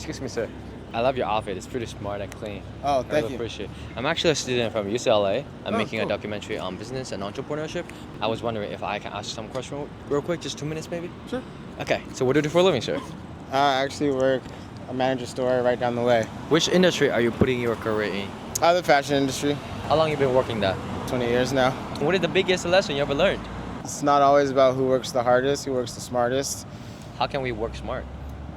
Excuse me, sir. I love your outfit. It's pretty smart and clean. Oh, I thank really you. appreciate it. I'm actually a student from UCLA. I'm Oh, making a cool. documentary on business and entrepreneurship. I was wondering if I can ask some question real quick, just 2 minutes maybe? Sure. Okay, so what do you do for a living, sir? I actually work a manager store right down the way. Which industry are you putting your career in? The fashion industry, How long you been working there? 20 years now. What is the biggest lesson you ever learned? It's not always about who works the hardest, who works the smartest. How can we work smart?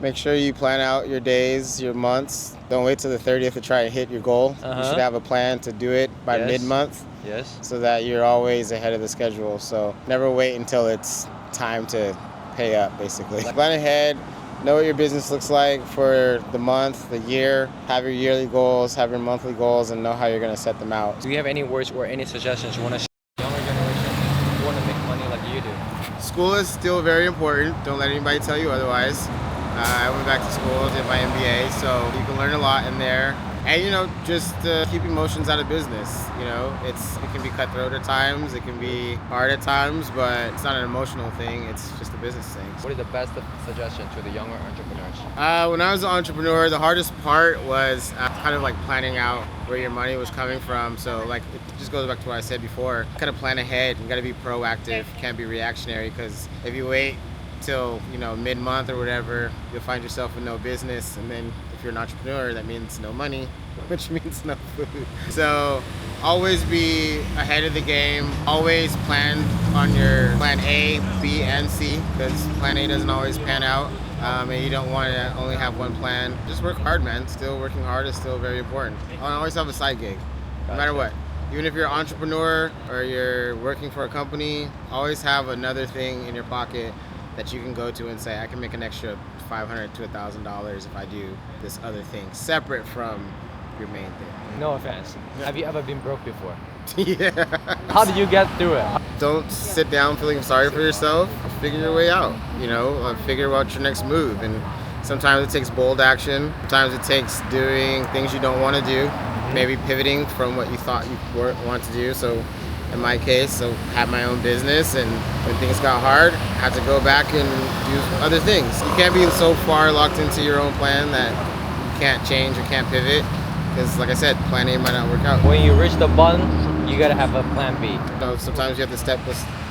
Make sure you plan out your days, your months. Don't wait till the 30th to try and hit your goal. You Uh-huh. should have a plan to do it by Yes. mid-month Yes. so that you're always ahead of the schedule. So never wait until it's time to pay up, basically. Plan ahead, know what your business looks like for the month, the year, have your yearly goals, have your monthly goals, and know how you're gonna set them out. Do you have any words or any suggestions you want to share with the younger generation who want to make money like you do? School is still very important. Don't let anybody tell you otherwise. I went back to school, did my MBA, so you can learn a lot in there. And just keep emotions out of business. It can be cutthroat at times, it can be hard at times, but it's not an emotional thing. It's just a business thing. What is the best suggestion to the younger entrepreneurs? When I was an entrepreneur, the hardest part was kind of like planning out where your money was coming from. So it just goes back to what I said before. Kind of plan ahead. You got to be proactive. Can't be reactionary, because if you wait till mid-month or whatever, you'll find yourself with no business, and then if you're an entrepreneur, that means no money, which means no food. So always be ahead of the game. Always plan on your plan A, B, and C, because plan A doesn't always pan out, and you don't want to only have one plan. Just work hard, man. Still working hard is still very important. Always have a side gig, no matter what. Even if you're an entrepreneur or you're working for a company, always have another thing in your pocket that you can go to and say, I can make an extra $500 to $1,000 if I do this other thing, separate from your main thing. No offense. Have you ever been broke before? Yeah. How did you get through it? Don't sit down feeling sorry for yourself. Figure your way out. Figure out your next move. And sometimes it takes bold action. Sometimes it takes doing things you don't want to do. Maybe pivoting from what you thought you want to do. So in my case, I had my own business, and when things got hard, I had to go back and do other things. You can't be so far locked into your own plan that you can't change or can't pivot, because like I said, plan A might not work out. When you reach the bottom, you gotta have a plan B. So sometimes you have to step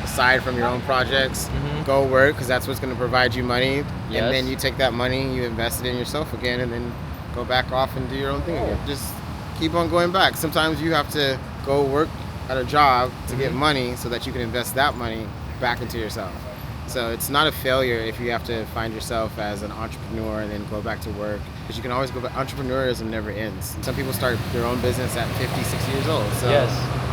aside from your own projects, Mhm. go work, because that's what's going to provide you money, Yes. and then you take that money, you invest it in yourself again, and then go back off and do your own thing again. Just keep on going back. Sometimes you have to go work at a job to get money so that you can invest that money back into yourself. So it's not a failure if you have to find yourself as an entrepreneur and then go back to work, because you can always go back. Entrepreneurism never ends. Some people start their own business at 50, 60 years old. So Yes.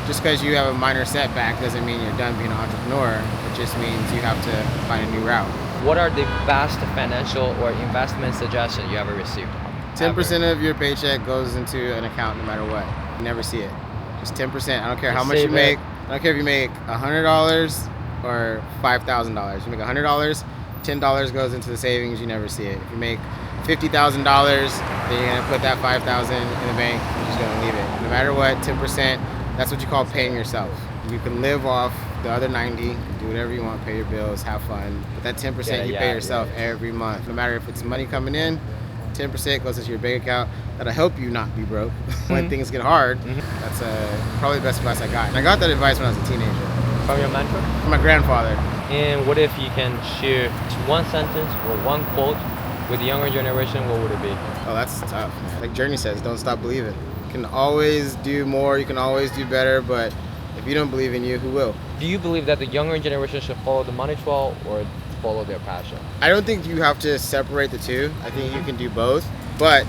just because you have a minor setback doesn't mean you're done being an entrepreneur. It just means you have to find a new route. What are the best financial or investment suggestions you ever received? 10% of your paycheck goes into an account no matter what. You never see it. Just 10%. I don't care how Just much you save it. make. I don't care if you make $100 or $5,000. You make $100, $10 goes into the savings. You never see it. If you make $50,000, then you're gonna put that $5,000 in the bank. You're just gonna leave it. No matter what, 10%. That's what you call paying yourself. You can live off the other 90, do whatever you want, pay your bills, have fun. But that 10% you pay yourself every month. No matter if it's money coming in, 10% goes into your bank account. That'll help you not be broke when things get hard. That's probably the best advice I got. And I got that advice when I was a teenager. From your mentor? From my grandfather. And what if you can share one sentence or one quote with the younger generation, what would it be? Oh, that's tough, man. Like Journey says, don't stop believing. You can always do more, you can always do better, but if you don't believe in you, who will? Do you believe that the younger generation should follow the money trail or follow their passion? I don't think you have to separate the two. I think you can do both. But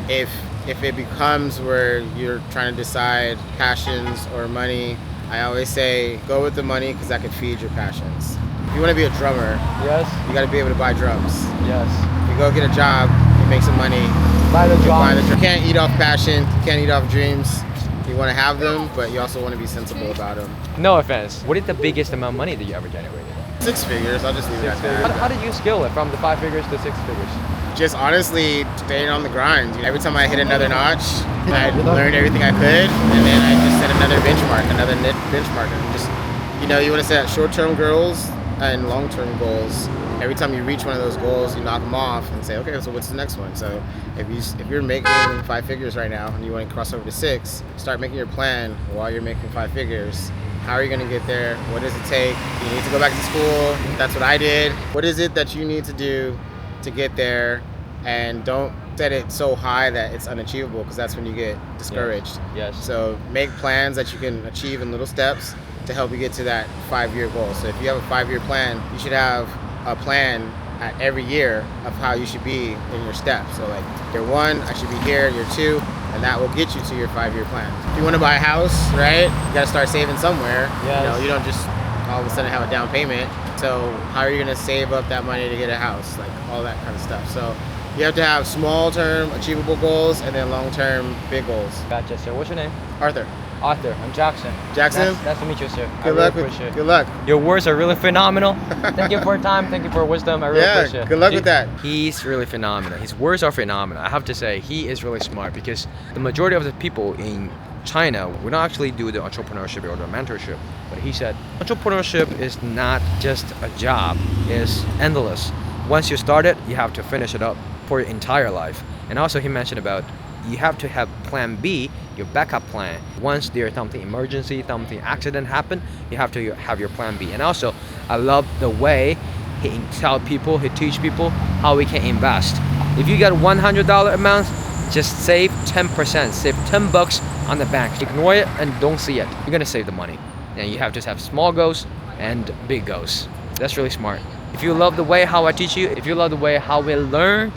if it becomes where you're trying to decide passions or money, I always say go with the money, because that could feed your passions. If you want to be a drummer, Yes. you got to be able to buy drums. Yes. If you go get a job, you make some money. Buy the job. You can't eat off passion. You can't eat off dreams. You want to have them, but you also want to be sensible about them. No offense. What is the biggest amount of money that you ever generated? 6 figures. I'll just leave it at that. How did you scale it from the 5 figures to 6 figures? Just honestly staying on the grind. Every time I hit another notch, I learned everything I could, and then I just set another benchmark. And just, you want to set short-term goals and long-term goals, every time you reach one of those goals, you knock them off and say, okay, so what's the next one? So if you're making 5 figures right now and you want to cross over to 6, start making your plan while you're making 5 figures. How are you going to get there? What does it take? You need to go back to school. That's what I did. What is it that you need to do to get there? And don't set it so high that it's unachievable, because that's when you get discouraged. Yes. So make plans that you can achieve in little steps to help you get to that 5-year goal. So if you have a 5-year plan, you should have a plan at every year of how you should be in your steps. So like year 1, I should be here, year 2, and that will get you to your 5-year plan. If you want to buy a house, right, you got to start saving somewhere. Yes. You know, you don't just all of a sudden have a down payment. So how are you going to save up that money to get a house? Like all that kind of stuff. So you have to have small-term achievable goals and then long-term big goals. Gotcha, sir. What's your name? Arthur. Arthur. I'm Jackson. Jackson? Nice to meet you, sir. Good luck. Good luck. Your words are really phenomenal. Thank you for your time. Thank you for your wisdom. I really appreciate it. Good luck with that. He's really phenomenal. His words are phenomenal. I have to say, he is really smart, because the majority of the people in China would not actually do the entrepreneurship or the mentorship. But he said, entrepreneurship is not just a job. It's endless. Once you start it, you have to finish it up for your entire life. And also he mentioned about you have to have plan B, your backup plan. Once there's something emergency, something accident happen, you have to have your plan B. And also, I love the way he tell people, he teach people how we can invest. If you got $100 a month, just save 10%, save $10 on the bank. Ignore it and don't see it. You're gonna save the money. And you have to have small goals and big goals. That's really smart. If you love the way how I teach you, if you love the way how we learn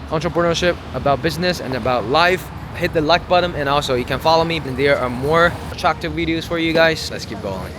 entrepreneurship, about business and about life, hit the like button, and also you can follow me, and there are more attractive videos for you guys. Let's keep going.